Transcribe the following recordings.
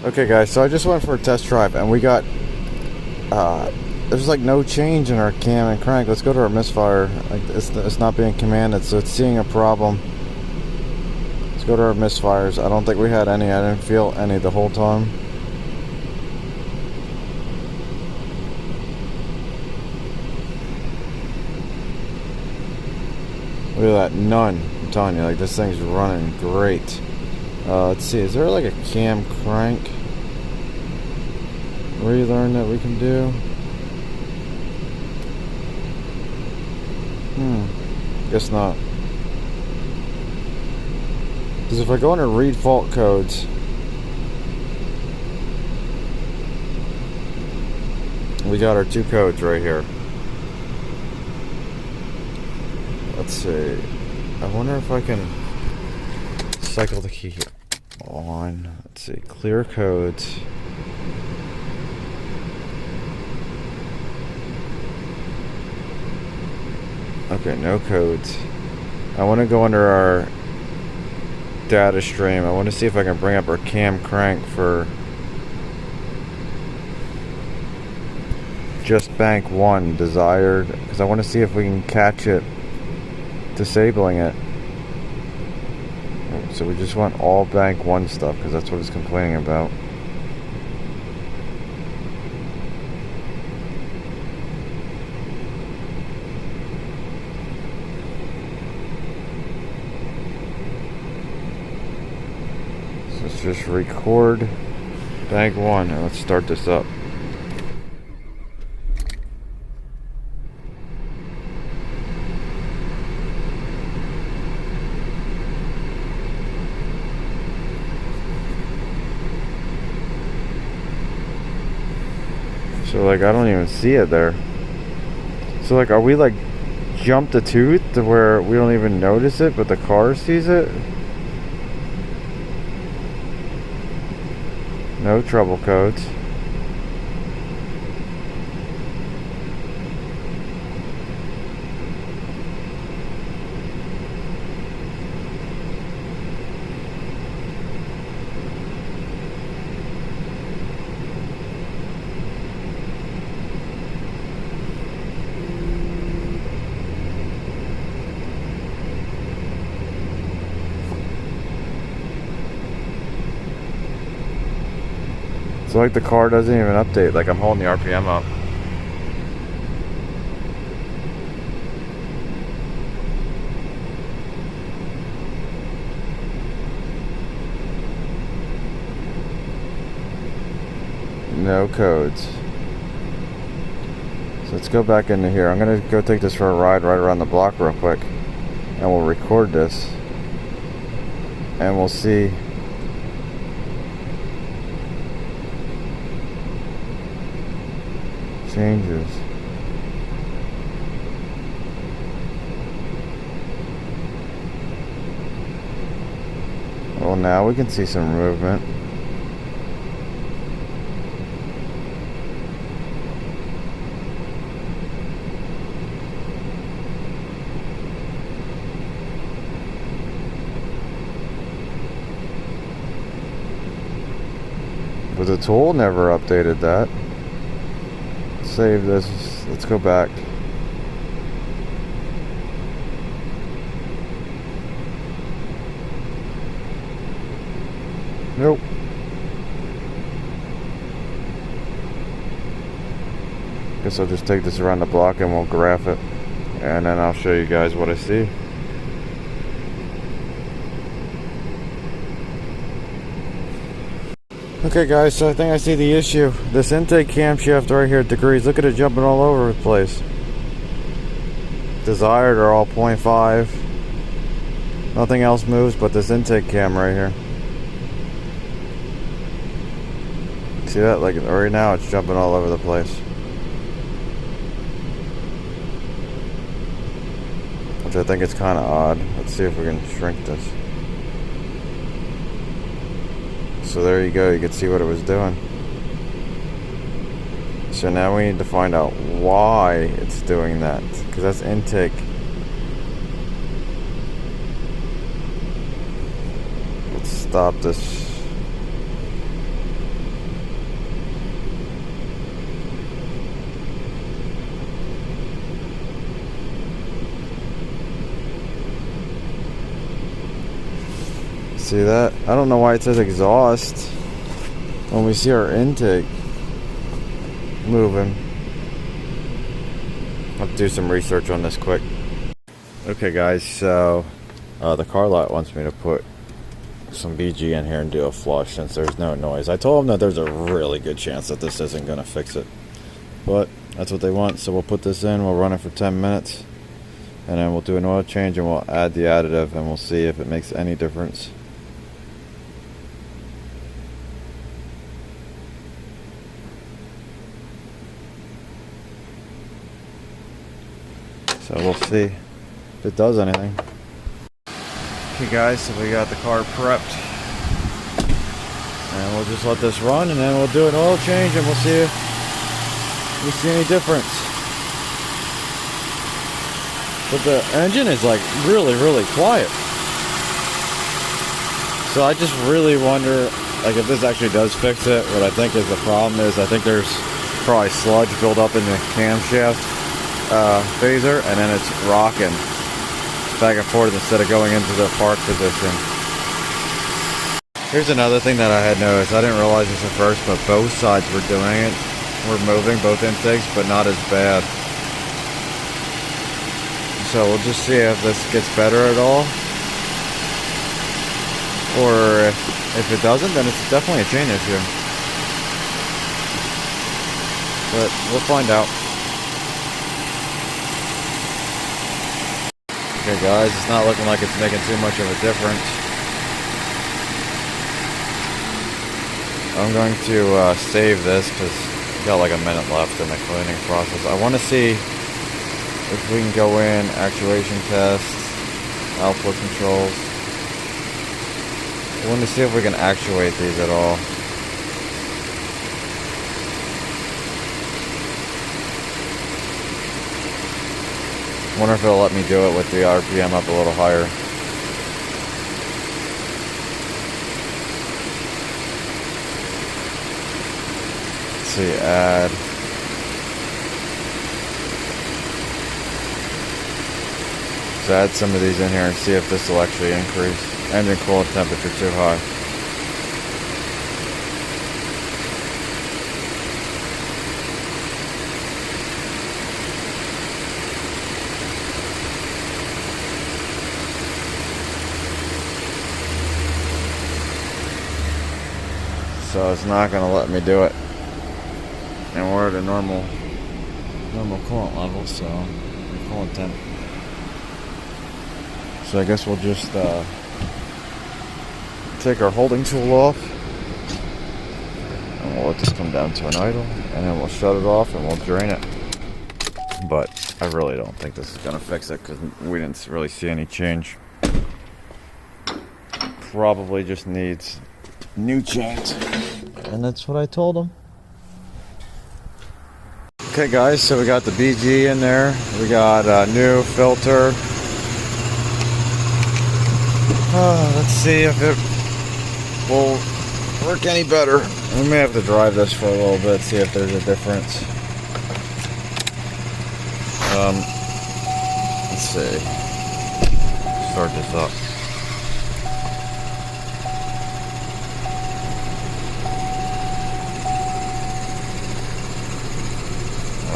Okay guys, so I just went for a test drive and we got there's like no change in our cam and crank. Let's go to our misfire. Like it's not being commanded, so it's seeing a problem. Let's go to our misfires. I don't think we had any. I didn't feel any the whole time. Look at that, none. I'm telling you, like this thing's running great. Let's see, is there like a cam crank relearn that we can do? Guess not. Because if I go into read fault codes, we got our two codes right here. Let's see. I wonder if I can cycle the key on. Let's see. Clear codes. Okay, no codes. I want to go under our data stream. I want to see if I can bring up our cam crank for just bank 1 desired, because I want to see if we can catch it disabling it. So we just want all bank 1 stuff because that's what it's complaining about. So let's just record bank 1 and let's start this up. So like I don't even see it there. So like are we like jumped a tooth to where we don't even notice it but the car sees it? No trouble codes. So like the car doesn't even update, like I'm holding the RPM up. No codes. So let's go back into here. I'm gonna go take this for a ride right around the block real quick and we'll record this and we'll see changes. Well, now we can see some movement. But the tool never updated that. Save this. Let's go back. Nope. Guess I'll just take this around the block and we'll graph it. And then I'll show you guys what I see. Okay guys, so I think I see the issue. This intake camshaft right here at degrees, look at it jumping all over the place. Desired are all 0.5. Nothing else moves but this intake cam right here. See that? Like right now it's jumping all over the place. Which I think is kind of odd. Let's see if we can shrink this. So there you go, you can see what it was doing. So now we need to find out why it's doing that, because that's intake. Let's stop this. See that? I don't know why it says exhaust when we see our intake moving. I'll have to do some research on this quick. Okay guys, so the car lot wants me to put some BG in here and do a flush since there's no noise. I told them that there's a really good chance that this isn't going to fix it, but that's what they want. So we'll put this in, we'll run it for 10 minutes, and then we'll do an oil change and we'll add the additive and we'll see if it makes any difference. So we'll see if it does anything. Okay guys, so we got the car prepped, and we'll just let this run, and then we'll do an oil change, and we'll see if we see any difference. But the engine is like really quiet. So I just really wonder, like, if this actually does fix it. What I think is the problem is I think there's probably sludge built up in the camshaft phaser, and then it's rocking back and forth instead of going into the park position. Here's another thing that I had noticed. I didn't realize this at first, but both sides were doing it. We're moving both intakes, but not as bad. So we'll just see if this gets better at all. Or if it doesn't, then it's definitely a chain issue. But we'll find out. Okay guys, it's not looking like it's making too much of a difference. I'm going to save this because we've got like a minute left in the cleaning process. I want to see if we can go in, actuation tests, output controls. I want to see if we can actuate these at all. Wonder if it'll let me do it with the RPM up a little higher. Let's see, add. So add some of these in here and see if this will actually increase. Engine coolant temperature too high. So it's not going to let me do it, and we're at a normal coolant level, so coolant temp. So I guess we'll just take our holding tool off, and we'll let this come down to an idle, and then we'll shut it off and we'll drain it. But I really don't think this is going to fix it because we didn't really see any change. Probably just needs new chains, and that's what I told them. Okay guys, so we got the BG in there, we got a new filter. Let's see if it will work any better. We may have to drive this for a little bit, see if there's a difference. Let's see, start this up.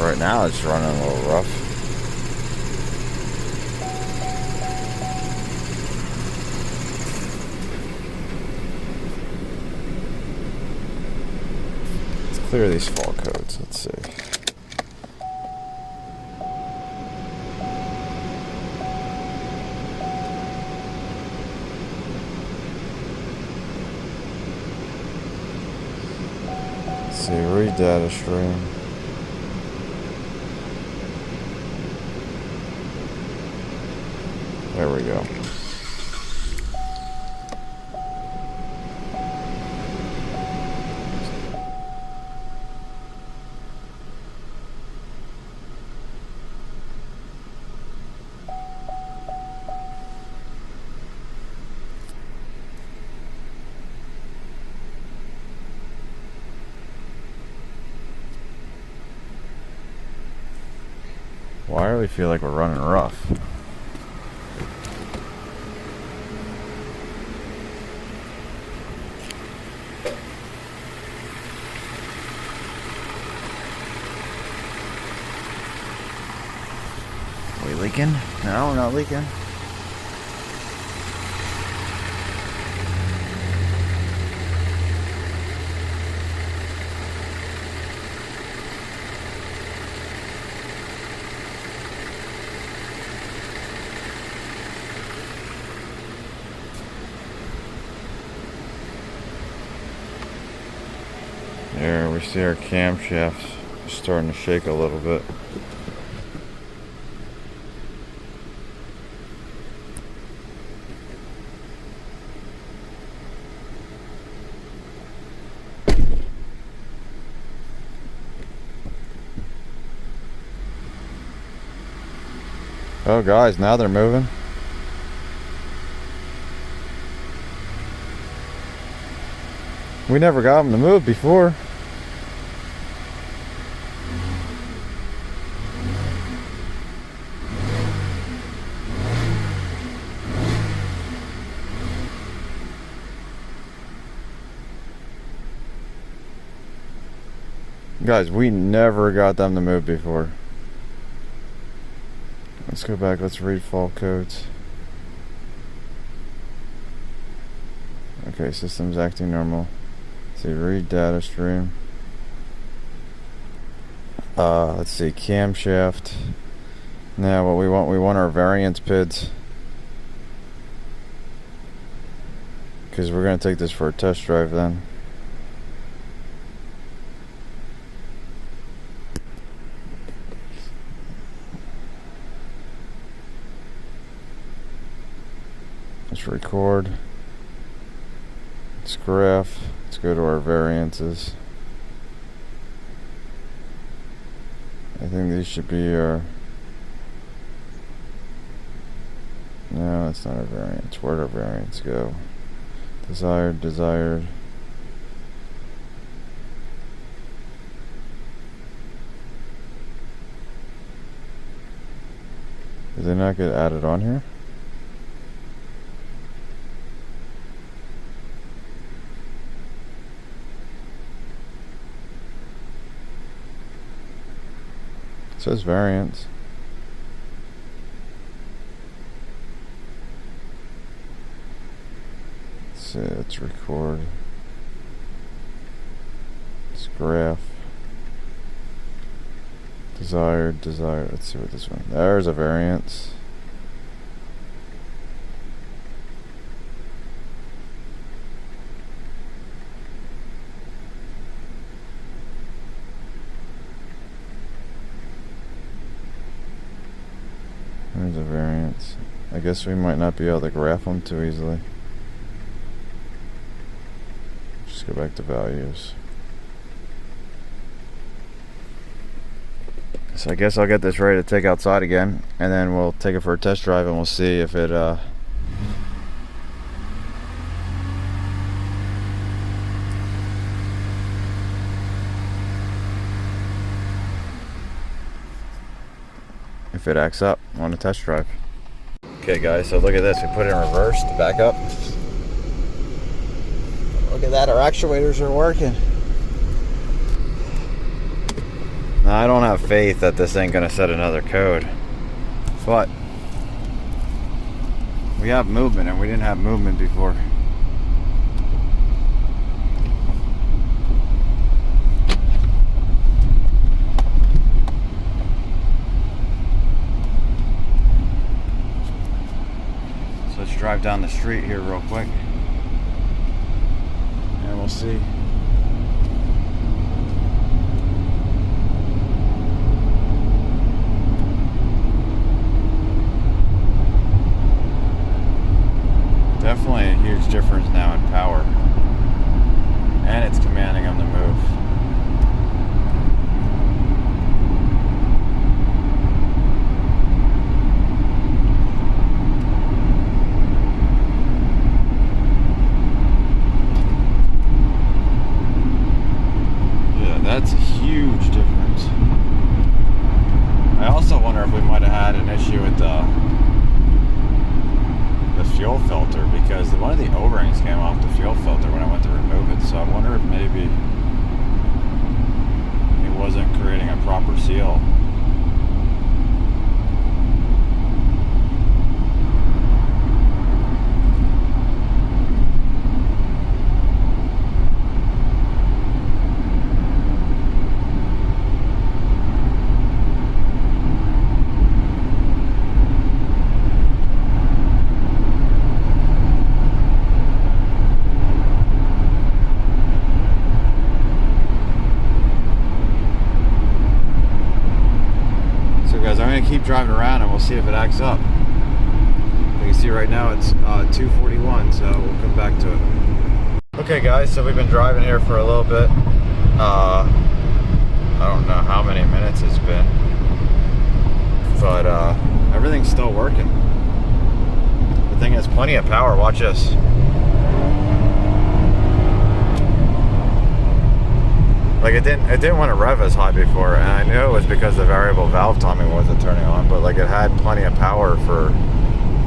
Right now it's running a little rough. Let's clear these fault codes. Let's see. Let's see, read data stream. There we go. Well, I really feel like we're running rough. leaking? No, we're not leaking. There, we see our camshafts starting to shake a little bit. Oh guys, now they're moving. We never got them to move before. Guys, we never got them to move before. Let's go back, let's read fault codes. Okay, system's acting normal. Let's see, read data stream. Let's see, camshaft. Now what we want our variance PIDs. Because we're going to take this for a test drive then. Let's record. Let's graph. Let's go to our variances. I think these should be our... No, that's not our variance. Where'd our variance go? Desired, desired. Did they not get added on here? It says variance. Let's see, let's record. Let's graph. Desired, desired. Let's see what this one. There's a variance. There's a variance. I guess we might not be able to graph them too easily. Just go back to values. So I guess I'll get this ready to take outside again, and then we'll take it for a test drive and we'll see if it acts up on a test drive. Okay guys, so look at this. We put it in reverse to back up. Look at that, our actuators are working. Now I don't have faith that this ain't gonna set another code, but we have movement and we didn't have movement before. Drive down the street here real quick and we'll see. Definitely a huge difference now in power, and it's commanding them to move. That's a huge difference. I also wonder if we might have had an issue with the fuel filter, because one of the O-rings came off the fuel filter when I went to remove it, so I wonder if maybe it wasn't creating a proper seal. drive it around and we'll see if it acts up. You can see right now it's 2:41, so we'll come back to it. Okay guys, so we've been driving here for a little bit. I don't know how many minutes it's been, but everything's still working. The thing has plenty of power. Watch this. Like it didn't want to rev as high before, and I knew it was because the variable valve timing wasn't turning on, but like it had plenty of power for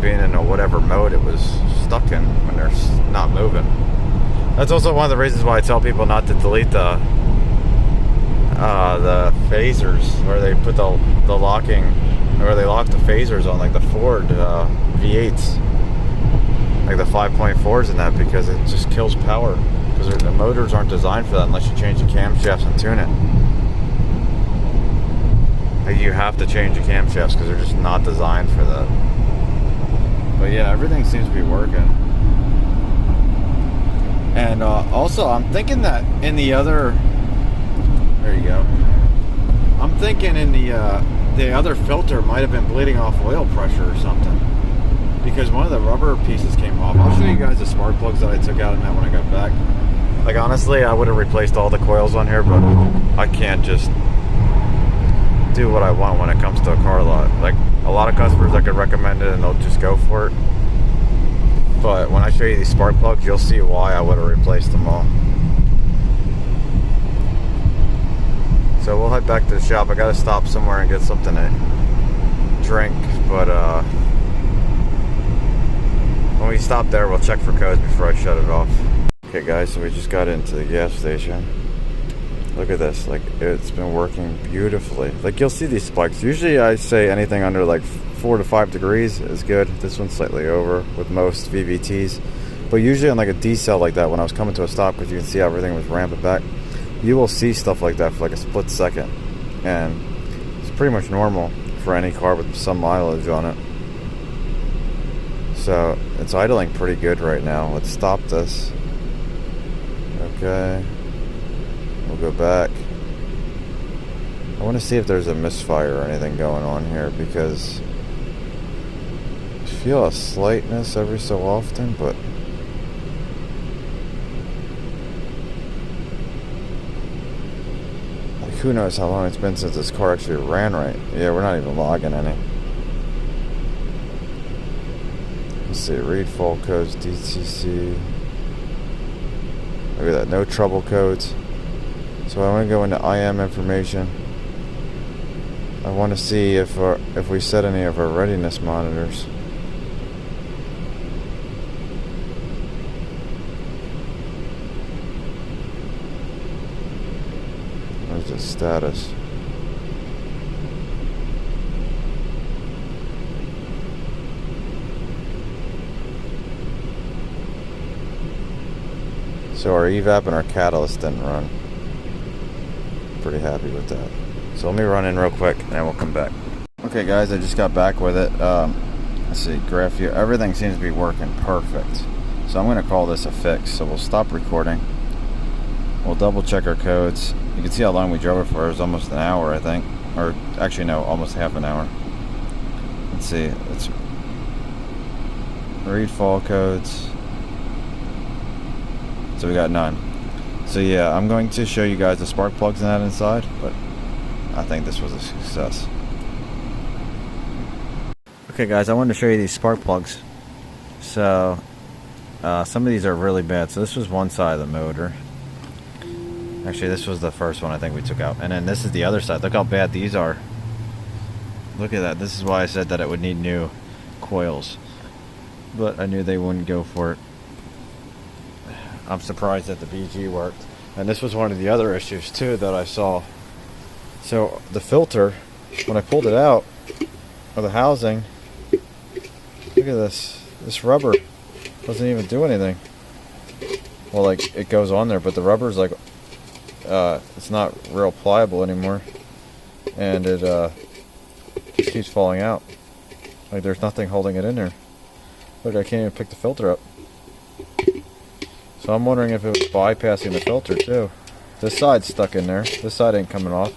being in a whatever mode it was stuck in when they're not moving. That's also one of the reasons why I tell people not to delete the phasers, where they put the locking, where they lock the phasers on, like the Ford V8s, like the 5.4s and that, because it just kills power. Because the motors aren't designed for that unless you change the camshafts and tune it. Like you have to change the camshafts because they're just not designed for that. But yeah, everything seems to be working. And also, I'm thinking that in the other, there you go. I'm thinking in the other filter might have been bleeding off oil pressure or something, because one of the rubber pieces came off. I'll show you guys the spark plugs that I took out in that when I got back. Like honestly, I would have replaced all the coils on here, but I can't just do what I want when it comes to a car lot. Like a lot of customers, I could recommend it and they'll just go for it. But when I show you these spark plugs, you'll see why I would have replaced them all. So we'll head back to the shop. I gotta stop somewhere and get something to drink, but when we stop there, we'll check for codes before I shut it off. Okay guys, so we just got into the gas station. Look at this, like it's been working beautifully. Like you'll see these spikes. Usually I say anything under like 4 to 5 degrees is good. This one's slightly over with most VVTs. But usually on like a decel like that, when I was coming to a stop, because you can see how everything was ramping back, you will see stuff like that for like a split second. And it's pretty much normal for any car with some mileage on it. So it's idling pretty good right now. Let's stop this. Okay, we'll go back. I want to see if there's a misfire or anything going on here, because I feel a slightness every so often, but like who knows how long it's been since this car actually ran right. Yeah, we're not even logging any. Let's see, read fault codes, DTC. Look at that, no trouble codes. So I want to go into IM information. I want to see if we set any of our readiness monitors. Where's the status? So our evap and our catalyst didn't run. Pretty happy with that. So let me run in real quick and then we'll come back. Okay guys, I just got back with it. Let's see, graph here. Everything seems to be working perfect. So I'm going to call this a fix. So we'll stop recording. We'll double check our codes. You can see how long we drove it for. It was almost an hour, I think. Or actually no, almost half an hour. Let's see. Let's read fault codes. So we got none. So yeah, I'm going to show you guys the spark plugs and that inside, but I think this was a success. Okay guys, I wanted to show you these spark plugs. So some of these are really bad. So this was one side of the motor. Actually, this was the first one I think we took out. And then this is the other side. Look how bad these are. Look at that. This is why I said that it would need new coils. But I knew they wouldn't go for it. I'm surprised that the BG worked. And this was one of the other issues too that I saw. So the filter, when I pulled it out of the housing, look at this. This rubber doesn't even do anything. Well, like it goes on there, but the rubber's like it's not real pliable anymore, and it just keeps falling out. Like there's nothing holding it in there. Look, I can't even pick the filter up. So I'm wondering if it was bypassing the filter too. This side's stuck in there. This side ain't coming off.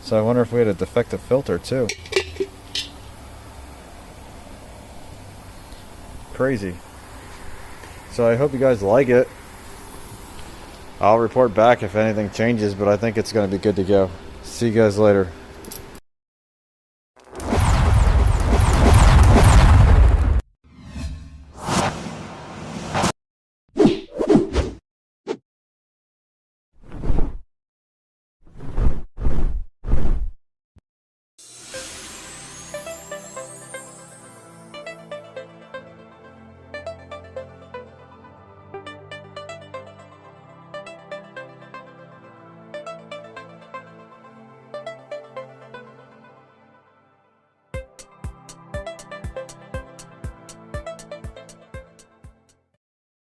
So I wonder if we had a defective filter too. crazy. So I hope you guys like it. I'll report back if anything changes, but I think it's going to be good to go. See you guys later.